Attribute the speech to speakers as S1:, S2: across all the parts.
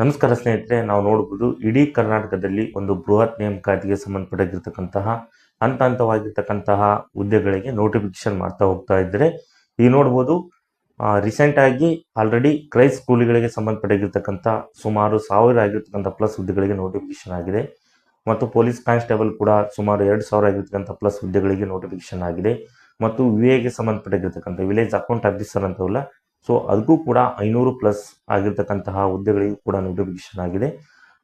S1: ನಮಸ್ಕಾರ ಸ್ನೇಹಿತರೆ, ನಾವು ನೋಡಬಹುದು ಇಡೀ ಕರ್ನಾಟಕದಲ್ಲಿ ಒಂದು ಬೃಹತ್ ನೇಮಕಾತಿಗೆ ಸಂಬಂಧಪಟ್ಟಿರ್ತಕ್ಕಂತಹ ಹಂತ ಹಂತವಾಗಿರ್ತಕ್ಕಂತಹ ಹುದ್ದೆಗಳಿಗೆ ನೋಟಿಫಿಕೇಶನ್ ಮಾಡ್ತಾ ಹೋಗ್ತಾ ಇದ್ದರೆ ಈಗ ನೋಡ್ಬೋದು. ರೀಸೆಂಟ್ ಆಗಿ ಆಲ್ರೆಡಿ ಕ್ರೈಸ್ಟ್ ಸ್ಕೂಲ್ಗಳಿಗೆ ಸಂಬಂಧಪಟ್ಟಿರ್ತಕ್ಕಂಥ ಸುಮಾರು 1000 ಆಗಿರ್ತಕ್ಕಂಥ ಪ್ಲಸ್ ಹುದ್ದೆಗಳಿಗೆ ನೋಟಿಫಿಕೇಶನ್ ಆಗಿದೆ. ಮತ್ತು ಪೊಲೀಸ್ ಕಾನ್ಸ್ಟೇಬಲ್ ಕೂಡ ಸುಮಾರು 2000 ಆಗಿರ್ತಕ್ಕಂಥ ಪ್ಲಸ್ ಹುದ್ದೆಗಳಿಗೆ ನೋಟಿಫಿಕೇಶನ್ ಆಗಿದೆ. ಮತ್ತು ವಿಎಗೆ ಸಂಬಂಧಪಟ್ಟಿರ್ತಕ್ಕಂಥ ವಿಲೇಜ್ ಅಕೌಂಟ್ ಆಫೀಸರ್ ಅಂತವಲ್ಲ, ಸೊ ಅದಕ್ಕೂ ಕೂಡ 500 ಪ್ಲಸ್ ಆಗಿರ್ತಕ್ಕಂತಹ ಹುದ್ದೆಗಳಿಗೂ ಕೂಡ ನೋಟಿಫಿಕೇಶನ್ ಆಗಿದೆ.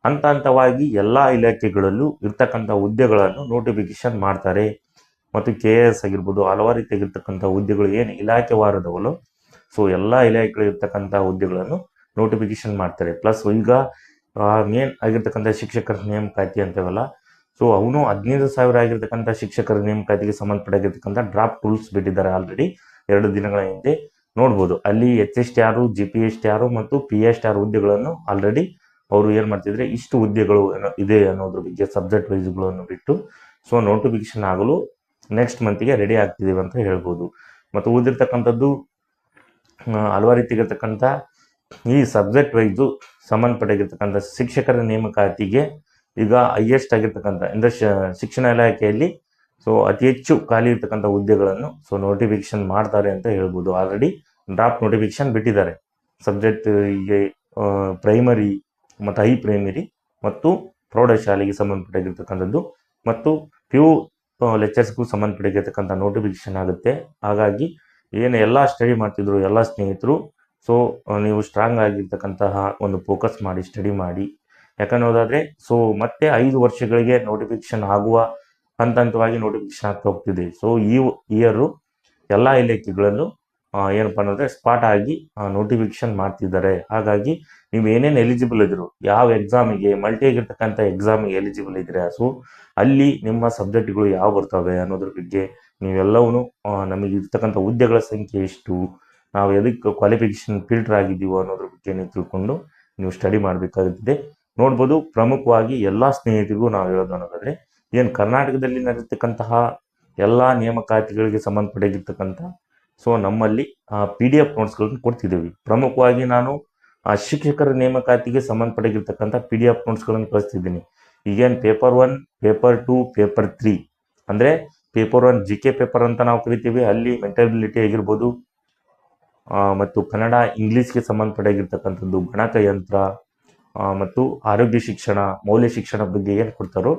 S1: ಹಂತ ಹಂತವಾಗಿ ಎಲ್ಲ ಇಲಾಖೆಗಳಲ್ಲೂ ಇರ್ತಕ್ಕಂಥ ಹುದ್ದೆಗಳನ್ನು ನೋಟಿಫಿಕೇಶನ್ ಮಾಡ್ತಾರೆ. ಮತ್ತು KS ಆಗಿರ್ಬೋದು, ಹಲವಾರು ರೀತಿಯಾಗಿರ್ತಕ್ಕಂಥ ಹುದ್ದೆಗಳು ಏನು ಇಲಾಖೆವಾರದವಲ್ಲ, ಸೊ ಎಲ್ಲ ಇಲಾಖೆಗಳಿರ್ತಕ್ಕಂಥ ಹುದ್ದೆಗಳನ್ನು ನೋಟಿಫಿಕೇಶನ್ ಮಾಡ್ತಾರೆ. ಪ್ಲಸ್ ಈಗ ಮೇನ್ ಆಗಿರ್ತಕ್ಕಂಥ ಶಿಕ್ಷಕರ ನೇಮಕಾತಿ ಅಂತವಲ್ಲ, ಸೊ ಅವನು 15,000 ಆಗಿರ್ತಕ್ಕಂಥ ಶಿಕ್ಷಕರ ನೇಮಕಾತಿಗೆ ಸಂಬಂಧಪಟ್ಟಿರ್ತಕ್ಕಂಥ ಡ್ರಾಫ್ಟ್ ರೂಲ್ಸ್ ಬಿಟ್ಟಿದ್ದಾರೆ ಆಲ್ರೆಡಿ 2 ದಿನಗಳ ಹಿಂದೆ. ನೋಡ್ಬೋದು ಅಲ್ಲಿ HSTR, GPSTR ಮತ್ತು PSTR ಹುದ್ದೆಗಳನ್ನು ಆಲ್ರೆಡಿ ಅವರು ಏನು ಮಾಡ್ತಿದ್ರೆ, ಇಷ್ಟು ಹುದ್ದೆಗಳು ಇದೆ ಅನ್ನೋದ್ರ ಬಗ್ಗೆ ಸಬ್ಜೆಕ್ಟ್ ವೈಸ್ಗಳನ್ನು ಬಿಟ್ಟು ಸೊ ನೋಟಿಫಿಕೇಶನ್ ಆಗಲು ನೆಕ್ಸ್ಟ್ ಮಂತಿಗೆ ರೆಡಿ ಆಗ್ತಿದ್ದೀವಿ ಅಂತ ಹೇಳ್ಬೋದು. ಮತ್ತು ಉಳಿದಿರ್ತಕ್ಕಂಥದ್ದು ಹಲವಾರು ರೀತಿಯಾಗಿರ್ತಕ್ಕಂಥ ಈ ಸಬ್ಜೆಕ್ಟ್ ವೈಸು ಸಂಬಂಧಪಟ್ಟಿರ್ತಕ್ಕಂಥ ಶಿಕ್ಷಕರ ನೇಮಕಾತಿಗೆ ಈಗ ಹೈಯೆಸ್ಟ್ ಆಗಿರ್ತಕ್ಕಂಥ ಅಂದರೆ ಶಿಕ್ಷಣ ಇಲಾಖೆಯಲ್ಲಿ ಸೊ ಅತಿ ಹೆಚ್ಚು ಖಾಲಿ ಇರ್ತಕ್ಕಂಥ ಹುದ್ದೆಗಳನ್ನು ಸೊ ನೋಟಿಫಿಕೇಶನ್ ಮಾಡ್ತಾರೆ ಅಂತ ಹೇಳ್ಬೋದು. ಆಲ್ರೆಡಿ ಡ್ರಾಫ್ಟ್ ನೋಟಿಫಿಕೇಶನ್ ಬಿಟ್ಟಿದ್ದಾರೆ. ಸಬ್ಜೆಕ್ಟ್ ಹೀಗೆ ಪ್ರೈಮರಿ ಮತ್ತು ಹೈ ಪ್ರೈಮರಿ ಮತ್ತು ಪ್ರೌಢಶಾಲೆಗೆ ಸಂಬಂಧಪಟ್ಟಿರ್ತಕ್ಕಂಥದ್ದು ಮತ್ತು PU ಲೆಕ್ಚರ್ಸ್ಗೂ ಸಂಬಂಧಪಟ್ಟಿರ್ತಕ್ಕಂಥ ನೋಟಿಫಿಕೇಶನ್ ಆಗುತ್ತೆ. ಹಾಗಾಗಿ ಏನು ಎಲ್ಲ ಸ್ಟಡಿ ಮಾಡ್ತಿದ್ರು ಎಲ್ಲ ಸ್ನೇಹಿತರು, ಸೊ ನೀವು ಸ್ಟ್ರಾಂಗ್ ಆಗಿರ್ತಕ್ಕಂತಹ ಒಂದು ಫೋಕಸ್ ಮಾಡಿ ಸ್ಟಡಿ ಮಾಡಿ. ಯಾಕನ್ನೋದಾದರೆ ಸೊ ಮತ್ತೆ 5 ವರ್ಷಗಳಿಗೆ ನೋಟಿಫಿಕೇಶನ್ ಆಗುವ ಹಂತ ಹಂತವಾಗಿ ನೋಟಿಫಿಕೇಶನ್ ಆಗ್ತಾ ಹೋಗ್ತಿದೆ. ಸೊ ಈ ಇಯರು ಎಲ್ಲ ಇಲಾಖೆಗಳಲ್ಲೂ ಏನಪ್ಪ ಅನ್ನೋದ್ರೆ ಸ್ಪಾಟ್ ಆಗಿ ನೋಟಿಫಿಕೇಶನ್ ಮಾಡ್ತಿದ್ದಾರೆ. ಹಾಗಾಗಿ ನೀವು ಏನೇನು ಎಲಿಜಿಬಲ್ ಇದ್ರು, ಯಾವ ಎಕ್ಸಾಮಿಗೆ ಮಲ್ಟಿ ಆಗಿರ್ತಕ್ಕಂಥ ಎಕ್ಸಾಮಿಗೆ ಎಲಿಜಿಬಲ್ ಇದ್ರೆ, ಸೊ ಅಲ್ಲಿ ನಿಮ್ಮ ಸಬ್ಜೆಕ್ಟ್ಗಳು ಯಾವ ಬರ್ತವೆ ಅನ್ನೋದ್ರ ಬಗ್ಗೆ ನೀವೆಲ್ಲವೂ ನಮಗೆ ಇರ್ತಕ್ಕಂಥ ಹುದ್ದೆಗಳ ಸಂಖ್ಯೆ ಎಷ್ಟು, ನಾವು ಎದಕ್ಕೆ ಕ್ವಾಲಿಫಿಕೇಶನ್ ಫಿಲ್ಟರ್ ಆಗಿದ್ದೀವೋ ಅನ್ನೋದ್ರ ಬಗ್ಗೆ ನೀವು ತಿಳ್ಕೊಂಡು ನೀವು ಸ್ಟಡಿ ಮಾಡಬೇಕಾಗುತ್ತದೆ. ನೋಡ್ಬೋದು, ಪ್ರಮುಖವಾಗಿ ಎಲ್ಲ ಸ್ನೇಹಿತರಿಗೂ ನಾವು ಹೇಳೋದು ಅನ್ನೋದಾದರೆ, ಏನು ಕರ್ನಾಟಕದಲ್ಲಿ ನಡೆಯತಕ್ಕಂತಹ ಎಲ್ಲ ನೇಮಕಾತಿಗಳಿಗೆ ಸಂಬಂಧಪಟ್ಟಿರ್ತಕ್ಕಂಥ ಸೊ ನಮ್ಮಲ್ಲಿ PDF ನೋಟ್ಸ್ಗಳನ್ನು ಕೊಡ್ತಿದ್ದೀವಿ. ಪ್ರಮುಖವಾಗಿ ನಾನು ಶಿಕ್ಷಕರ ನೇಮಕಾತಿಗೆ ಸಂಬಂಧಪಟ್ಟಿರ್ತಕ್ಕಂಥ PDF ನೋಟ್ಸ್ಗಳನ್ನು ಕಳಿಸ್ತಿದ್ದೀನಿ. ಈಗೇನು ಪೇಪರ್ 1, ಪೇಪರ್ 2, ಪೇಪರ್ 3 ಅಂದರೆ ಪೇಪರ್ 1 GK ಪೇಪರ್ ಅಂತ ನಾವು ಕರಿತೀವಿ. ಅಲ್ಲಿ ಮೆಂಟಬಿಲಿಟಿ ಆಗಿರ್ಬೋದು ಮತ್ತು ಕನ್ನಡ ಇಂಗ್ಲೀಷ್ಗೆ ಸಂಬಂಧಪಟ್ಟಿರ್ತಕ್ಕಂಥದ್ದು, ಗಣಕಯಂತ್ರ ಮತ್ತು ಆರೋಗ್ಯ ಶಿಕ್ಷಣ, ಮೌಲ್ಯ ಶಿಕ್ಷಣ ಬಗ್ಗೆ ಏನು ಕೊಡ್ತಾರೋ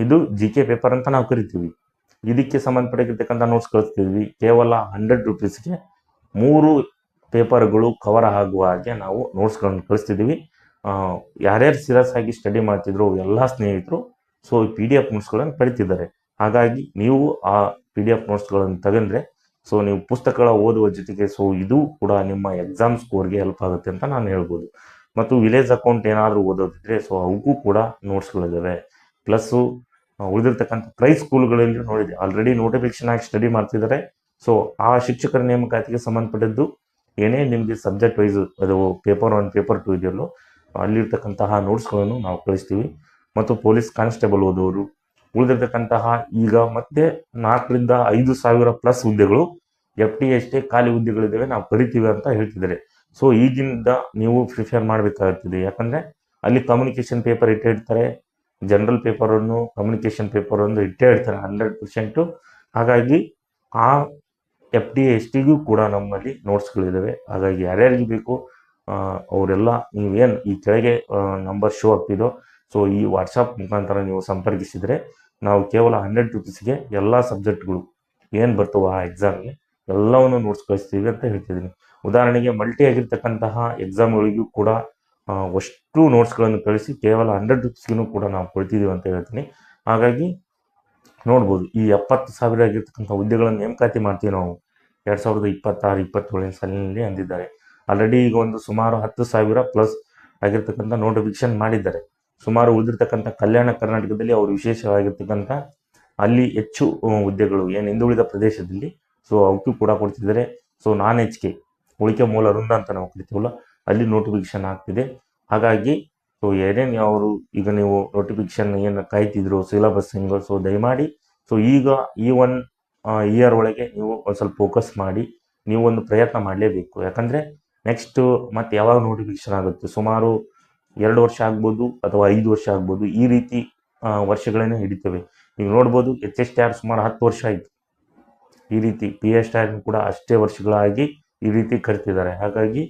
S1: ಇದು GK ಪೇಪರ್ ಅಂತ ನಾವು ಕರಿತೀವಿ. ಇದಕ್ಕೆ ಸಂಬಂಧಪಟ್ಟಿರ್ತಕ್ಕಂಥ ನೋಟ್ಸ್ ಕಳಿಸ್ತಿದ್ವಿ. ಕೇವಲ 100 ರೂಪೀಸ್ಗೆ 3 ಪೇಪರ್ಗಳು ಕವರ್ ಆಗುವ ಹಾಗೆ ನಾವು ನೋಟ್ಸ್ಗಳನ್ನು ಕಳಿಸ್ತಿದ್ದೀವಿ. ಯಾರ್ಯಾರು ಸೀರಿಯಸ್ ಆಗಿ ಸ್ಟಡಿ ಮಾಡ್ತಿದ್ರು ಎಲ್ಲ ಸ್ನೇಹಿತರು ಸೊ ಈ PDF ನೋಟ್ಸ್ಗಳನ್ನು ಪಡಿತಿದ್ದಾರೆ. ಹಾಗಾಗಿ ನೀವು ಆ PDF ನೋಟ್ಸ್ಗಳನ್ನು ತಗೊಂಡ್ರೆ ಸೊ ನೀವು ಪುಸ್ತಕಗಳ ಓದುವ ಜೊತೆಗೆ ಸೊ ಇದು ಕೂಡ ನಿಮ್ಮ ಎಕ್ಸಾಮ್ ಸ್ಕೋರ್ಗೆ ಹೆಲ್ಪ್ ಆಗುತ್ತೆ ಅಂತ ನಾನು ಹೇಳ್ಬೋದು. ಮತ್ತು ವಿಲೇಜ್ ಅಕೌಂಟ್ ಏನಾದರೂ ಓದೋದಿದ್ರೆ ಸೊ ಅವಕ್ಕೂ ಕೂಡ ನೋಟ್ಸ್ಗಳಿದ್ದಾವೆ. ಪ್ಲಸ್ಸು ಉಳಿದಿರ್ತಕ್ಕಂಥ ಕ್ರೈಸ್ಟ್ ಸ್ಕೂಲ್ಗಳಲ್ಲಿ ನೋಡಿದೆ ಆಲ್ರೆಡಿ ನೋಟಿಫಿಕೇಶನ್ ಆಗಿ ಸ್ಟಡಿ ಮಾಡ್ತಿದ್ದಾರೆ. ಸೊ ಆ ಶಿಕ್ಷಕರ ನೇಮಕಾತಿಗೆ ಸಂಬಂಧಪಟ್ಟಿದ್ದು ಏನೇ ನಿಮಗೆ ಸಬ್ಜೆಕ್ಟ್ ವೈಸ್ ಅದು ಪೇಪರ್ 1, ಪೇಪರ್ 2 ಇದೆಯಲ್ಲೋ ಅಲ್ಲಿರ್ತಕ್ಕಂತಹ ನೋಟ್ಸ್ಗಳನ್ನು ನಾವು ಕಳಿಸ್ತೀವಿ. ಮತ್ತು ಪೊಲೀಸ್ ಕಾನ್ಸ್ಟೇಬಲ್ ಓದೋರು ಉಳಿದಿರ್ತಕ್ಕಂತಹ ಈಗ ಮತ್ತೆ 4,000 to 5,000 ಪ್ಲಸ್ ಹುದ್ದೆಗಳು FTST ಖಾಲಿ ಹುದ್ದೆಗಳಿದ್ದಾವೆ, ನಾವು ಕರಿತೀವಿ ಅಂತ ಹೇಳ್ತಿದ್ದಾರೆ. ಸೊ ಈಗಿನಿಂದ ನೀವು ಪ್ರಿಫೇರ್ ಮಾಡಬೇಕಾಗುತ್ತದೆ. ಯಾಕಂದರೆ ಅಲ್ಲಿ ಕಮ್ಯುನಿಕೇಷನ್ ಪೇಪರ್ ಇಟ್ಟೇ ಇಡ್ತಾರೆ, ಜನರಲ್ ಪೇಪರನ್ನು ಕಮ್ಯುನಿಕೇಷನ್ ಪೇಪರ್ ಒಂದು ಇಟ್ಟೇ ಇಡ್ತಾರೆ 100%. ಹಾಗಾಗಿ ಆ FTSTಗೂ ಕೂಡ ನಮ್ಮಲ್ಲಿ ನೋಟ್ಸ್ಗಳಿದ್ದಾವೆ. ಹಾಗಾಗಿ ಯಾರ್ಯಾರಿಗೆ ಬೇಕು ಅವರೆಲ್ಲ ನೀವೇನು ಈ ಕೆಳಗೆ ನಂಬರ್ ಶೋ ಆಗ್ತಿದೋ ಸೊ ಈ ವಾಟ್ಸಪ್ ಮುಖಾಂತರ ನೀವು ಸಂಪರ್ಕಿಸಿದರೆ ನಾವು ಕೇವಲ 100 ರೂಪೀಸ್ಗೆ ಎಲ್ಲ ಸಬ್ಜೆಕ್ಟ್ಗಳು ಏನು ಬರ್ತವೋ ಆ ಎಕ್ಸಾಮ್ಗೆ ಎಲ್ಲವನ್ನು ನೋಟ್ಸ್ ಕಳಿಸ್ತೀವಿ ಅಂತ ಹೇಳ್ತಿದ್ದೀನಿ. ಉದಾಹರಣೆಗೆ ಮಲ್ಟಿ ಆಗಿರ್ತಕ್ಕಂತಹ ಎಕ್ಸಾಮ್ಗಳಿಗೂ ಕೂಡ ಅಷ್ಟು ನೋಟ್ಸ್ಗಳನ್ನು ಕಳಿಸಿ ಕೇವಲ 100 ರೂಪೀಸ್ಗೂ ಕೂಡ ನಾವು ಕೊಡ್ತಿದ್ದೀವಿ ಅಂತ ಹೇಳ್ತೀನಿ. ಹಾಗಾಗಿ ನೋಡ್ಬೋದು, ಈ 70,000 ಆಗಿರ್ತಕ್ಕಂಥ ಹುದ್ದೆಗಳನ್ನು ನೇಮಕಾತಿ ಮಾಡ್ತೀವಿ ನಾವು 2026-27 ಸಾಲಿನಲ್ಲಿ ಅಂದಿದ್ದಾರೆ. ಆಲ್ರೆಡಿ ಈಗ ಒಂದು ಸುಮಾರು 10,000 ಪ್ಲಸ್ ಆಗಿರ್ತಕ್ಕಂಥ ನೋಟಿಫಿಕೇಶನ್ ಮಾಡಿದ್ದಾರೆ. ಸುಮಾರು ಉಳಿದಿರ್ತಕ್ಕಂಥ ಕಲ್ಯಾಣ ಕರ್ನಾಟಕದಲ್ಲಿ ಅವರು ವಿಶೇಷವಾಗಿರ್ತಕ್ಕಂಥ ಅಲ್ಲಿ ಹೆಚ್ಚು ಹುದ್ದೆಗಳು ಏನು ಹಿಂದುಳಿದ ಪ್ರದೇಶದಲ್ಲಿ ಸೊ ಅವಕ್ಕೂ ಕೂಡ ಕೊಡ್ತಿದ್ದಾರೆ. ಸೊ HK ಉಳಿಕೆ ಮೂಲ ವೃಂದ ಅಂತ ನಾವು ಕರಿತೀವಲ್ಲ, ಅಲ್ಲಿ ನೋಟಿಫಿಕೇಶನ್ ಆಗ್ತಿದೆ. ಹಾಗಾಗಿ ಸೊ ಏನೇನು ಅವರು ಈಗ ನೀವು ನೋಟಿಫಿಕೇಶನ್ ಏನು ಕಾಯ್ತಿದ್ರು ಸಿಲೆಬಸ್ ಹೆಂಗೋ ಸೊ ದಯಮಾಡಿ ಸೊ ಈಗ ಈ 1 ಇಯರ್ ಒಳಗೆ ನೀವು ಒಂದು ಸ್ವಲ್ಪ ಫೋಕಸ್ ಮಾಡಿ ನೀವು ಒಂದು ಪ್ರಯತ್ನ ಮಾಡಲೇಬೇಕು. ಯಾಕಂದರೆ ನೆಕ್ಸ್ಟು ಮತ್ತು ಯಾವಾಗ ನೋಟಿಫಿಕೇಶನ್ ಆಗುತ್ತೆ, ಸುಮಾರು 2 ವರ್ಷ ಆಗ್ಬೋದು ಅಥವಾ 5 ವರ್ಷ ಆಗ್ಬೋದು, ಈ ರೀತಿ ವರ್ಷಗಳನ್ನೇ ಹಿಡಿತವೆ. ನೀವು ನೋಡ್ಬೋದು ಎಚ್.ಎಸ್. ಸ್ಟಾರ್ ಸುಮಾರು 10 ವರ್ಷ ಆಯಿತು. ಈ ರೀತಿ ಪಿ.ಎಸ್. ಸ್ಟಾರ್ ಕೂಡ ಅಷ್ಟೇ ವರ್ಷಗಳಾಗಿ ಈ ರೀತಿ ಕರಿತಿದ್ದಾರೆ. ಹಾಗಾಗಿ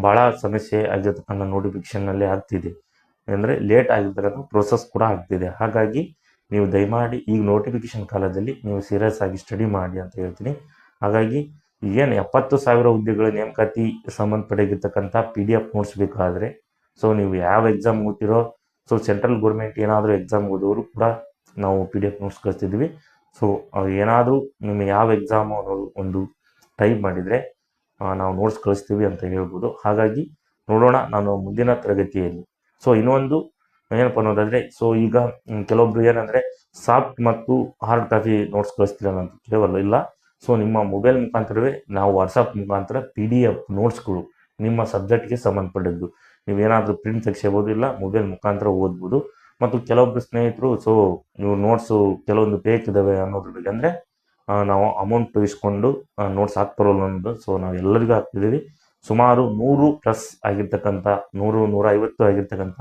S1: ಭಾಳ ಸಮಸ್ಯೆ ಆಗಿರ್ತಕ್ಕಂಥ ನೋಟಿಫಿಕೇಶನ್ನಲ್ಲಿ ಆಗ್ತಿದೆ. ಅಂದರೆ ಲೇಟ್ ಆಗಿರ್ತಕ್ಕಂಥ ಪ್ರೋಸೆಸ್ ಕೂಡ ಆಗ್ತಿದೆ. ಹಾಗಾಗಿ ನೀವು ದಯಮಾಡಿ ಈಗ ನೋಟಿಫಿಕೇಶನ್ ಕಾಲದಲ್ಲಿ ನೀವು ಸೀರಿಯಸ್ ಆಗಿ ಸ್ಟಡಿ ಮಾಡಿ ಅಂತ ಹೇಳ್ತೀನಿ. ಹಾಗಾಗಿ ಏನು 70,000 ಹುದ್ದೆಗಳ ನೇಮಕಾತಿ ಸಂಬಂಧಪಟ್ಟಿರ್ತಕ್ಕಂಥ PDF ನೋಟ್ಸ್ ಬೇಕಾದರೆ, ಸೊ ನೀವು ಯಾವ ಎಕ್ಸಾಮ್ ಓದ್ತಿರೋ, ಸೊ ಸೆಂಟ್ರಲ್ ಗೌರ್ಮೆಂಟ್ ಏನಾದರೂ ಎಕ್ಸಾಮ್ ಓದೋರು ಕೂಡ ನಾವು PDF ನೋಟ್ಸ್ ಕಳಿಸ್ತಿದ್ವಿ. ಸೊ ಏನಾದರೂ ನಿಮಗೆ ಯಾವ ಎಕ್ಸಾಮು ಅನ್ನೋದು ಒಂದು ಟೈಪ್ ಮಾಡಿದರೆ ನಾವು ನೋಟ್ಸ್ ಕಳಿಸ್ತೀವಿ ಅಂತ ಹೇಳ್ಬೋದು. ಹಾಗಾಗಿ ನೋಡೋಣ ನಾನು ಮುಂದಿನ ತರಗತಿಯಲ್ಲಿ. ಸೊ ಇನ್ನೊಂದು ಏನಪ್ಪ ಅನ್ನೋದಾದರೆ, ಸೊ ಈಗ ಕೆಲವೊಬ್ರು ಏನಂದರೆ ಸಾಫ್ಟ್ ಮತ್ತು ಹಾರ್ಡ್ ಕಾಪಿ ನೋಟ್ಸ್ ಕಳಿಸ್ತಿಲ್ಲ ಅಂತ ಕೇಳಲ್ಲ. ಇಲ್ಲ, ಸೊ ನಿಮ್ಮ ಮೊಬೈಲ್ ಮುಖಾಂತರವೇ ನಾವು ವಾಟ್ಸಪ್ ಮುಖಾಂತರ PDF ನೋಟ್ಸ್ಗಳು ನಿಮ್ಮ ಸಬ್ಜೆಕ್ಟ್ಗೆ ಸಂಬಂಧಪಟ್ಟಿದ್ದು ನೀವೇನಾದರೂ ಪ್ರಿಂಟ್ ತೆಗೆಸ್ಬೋದು, ಇಲ್ಲ ಮೊಬೈಲ್ ಮುಖಾಂತರ ಓದ್ಬೋದು. ಮತ್ತು ಕೆಲವೊಬ್ಬರು ಸ್ನೇಹಿತರು, ಸೊ ನೀವು ನೋಟ್ಸು ಕೆಲವೊಂದು ಫೇಕ್ ಇದ್ದಾವೆ ಅನ್ನೋದ್ರ ಬಗ್ಗೆ, ಅಂದರೆ ನಾವು ಅಮೌಂಟ್ ಇಸ್ಕೊಂಡು ನೋಟ್ಸ್ ಹಾಕ್ತಾರಲ್ಲ ಅನ್ನೋದು, ಸೊ ನಾವು ಎಲ್ಲರಿಗೂ ಹಾಕ್ತಿದ್ದೀವಿ. ಸುಮಾರು 100+ ಆಗಿರ್ತಕ್ಕಂಥ 100-150 ಆಗಿರ್ತಕ್ಕಂಥ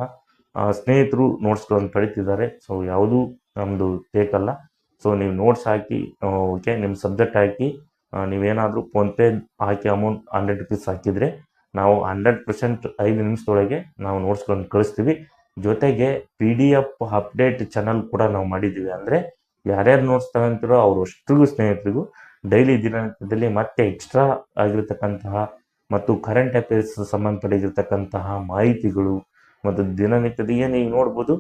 S1: ಸ್ನೇಹಿತರು ನೋಟ್ಸ್ಗಳನ್ನು ಪಡಿತಿದ್ದಾರೆ. ಸೊ ಯಾವುದೂ ನಮ್ಮದು ಫೇಕ್ ಅಲ್ಲ. ಸೊ ನೀವು ನೋಟ್ಸ್ ಹಾಕಿ, ಓಕೆ, ನಿಮ್ಮ ಸಬ್ಜೆಕ್ಟ್ ಹಾಕಿ, ನೀವೇನಾದರೂ ಫೋನ್ಪೇ ಹಾಕಿ ಅಮೌಂಟ್ 100 ರೂಪೀಸ್ ಹಾಕಿದರೆ ನಾವು 100% 5 ನಿಮಿಷದೊಳಗೆ ನಾವು ನೋಟ್ಸ್ಗಳನ್ನು ಕಳಿಸ್ತೀವಿ. ಜೊತೆಗೆ PDF ಅಪ್ಡೇಟ್ ಚಾನಲ್ ಕೂಡ ನಾವು ಮಾಡಿದ್ದೀವಿ. ಅಂದರೆ ಯಾರ್ಯಾರು ನೋಟ್ಸ್ ತಗೊಂತಿರೋ ಅವರು ಅಷ್ಟಿಗೂ ಸ್ನೇಹಿತರಿಗೂ ಡೈಲಿ ದಿನನಿತ್ಯದಲ್ಲಿ ಮತ್ತೆ ಎಕ್ಸ್ಟ್ರಾ ಆಗಿರ್ತಕ್ಕಂತಹ ಮತ್ತು ಕರೆಂಟ್ ಅಫೇರ್ಸ್ ಸಂಬಂಧಪಟ್ಟಿರ್ತಕ್ಕಂತಹ ಮಾಹಿತಿಗಳು ಮತ್ತು ದಿನನಿತ್ಯದ ಏನು ಈಗ ನೋಡ್ಬೋದು,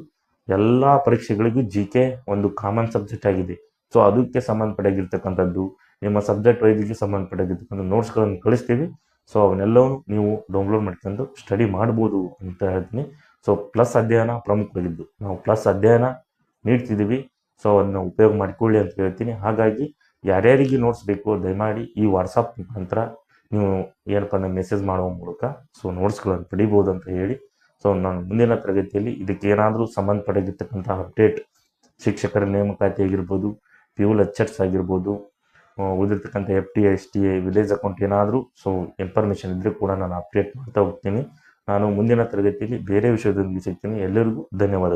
S1: ಎಲ್ಲ ಪರೀಕ್ಷೆಗಳಿಗೂ GK ಒಂದು ಕಾಮನ್ ಸಬ್ಜೆಕ್ಟ್ ಆಗಿದೆ. ಸೊ ಅದಕ್ಕೆ ಸಂಬಂಧಪಟ್ಟಿರ್ತಕ್ಕಂಥದ್ದು ನಿಮ್ಮ ಸಬ್ಜೆಕ್ಟ್ ವೈದ್ಯಕ್ಕೆ ಸಂಬಂಧಪಟ್ಟಿರ್ತಕ್ಕಂಥ ನೋಟ್ಸ್ಗಳನ್ನು ಕಳಿಸ್ತೀವಿ. ಸೊ ಅವನ್ನೆಲ್ಲವೂ ನೀವು ಡೌನ್ಲೋಡ್ ಮಾಡ್ಕೊಂಡು ಸ್ಟಡಿ ಮಾಡ್ಬೋದು ಅಂತ ಹೇಳ್ತೀನಿ. ಸೊ ಪ್ಲಸ್ ಅಧ್ಯಯನ ಪ್ರಮುಖವಾಗಿದ್ದು ನಾವು ಪ್ಲಸ್ ಅಧ್ಯಯನ ನೀಡ್ತಿದ್ದೀವಿ. ಸೊ ಅದನ್ನ ಉಪಯೋಗ ಮಾಡಿಕೊಳ್ಳಿ ಅಂತ ಹೇಳ್ತೀನಿ. ಹಾಗಾಗಿ ಯಾರ್ಯಾರಿಗೆ ನೋಟ್ಸ್ ಬೇಕು ದಯಮಾಡಿ ಈ ವಾಟ್ಸಪ್ ಮುಖಾಂತರ ನೀವು ಏನಪ್ಪ ಅಂದರೆ ಮೆಸೇಜ್ ಮಾಡುವ ಮೂಲಕ ಸೊ ನೋಟ್ಸ್ಗಳನ್ನು ಪಡಿಬೋದು ಅಂತ ಹೇಳಿ, ಸೊ ನಾನು ಮುಂದಿನ ತರಗತಿಯಲ್ಲಿ ಇದಕ್ಕೆ ಏನಾದರೂ ಸಂಬಂಧಪಟ್ಟಿರ್ತಕ್ಕಂಥ ಅಪ್ಡೇಟ್, ಶಿಕ್ಷಕರ ನೇಮಕಾತಿ ಆಗಿರ್ಬೋದು, PU ಲೆಕ್ಚರ್ಸ್ ಆಗಿರ್ಬೋದು, ಉಳಿದಿರ್ತಕ್ಕಂಥ FTA, STA, ವಿಲೇಜ್ ಅಕೌಂಟ್ ಏನಾದರೂ ಸೊ ಇನ್ಫಾರ್ಮೇಷನ್ ಇದ್ದರೆ ಕೂಡ ನಾನು ಅಪ್ಡೇಟ್ ಮಾಡ್ತಾ ಹೋಗ್ತೀನಿ. ನಾನು ಮುಂದಿನ ತರಗತಿಯಲ್ಲಿ ಬೇರೆ ವಿಷಯದೊಂದಿಗೆ ಸಿಗ್ತೀನಿ. ಎಲ್ಲರಿಗೂ ಧನ್ಯವಾದಗಳು.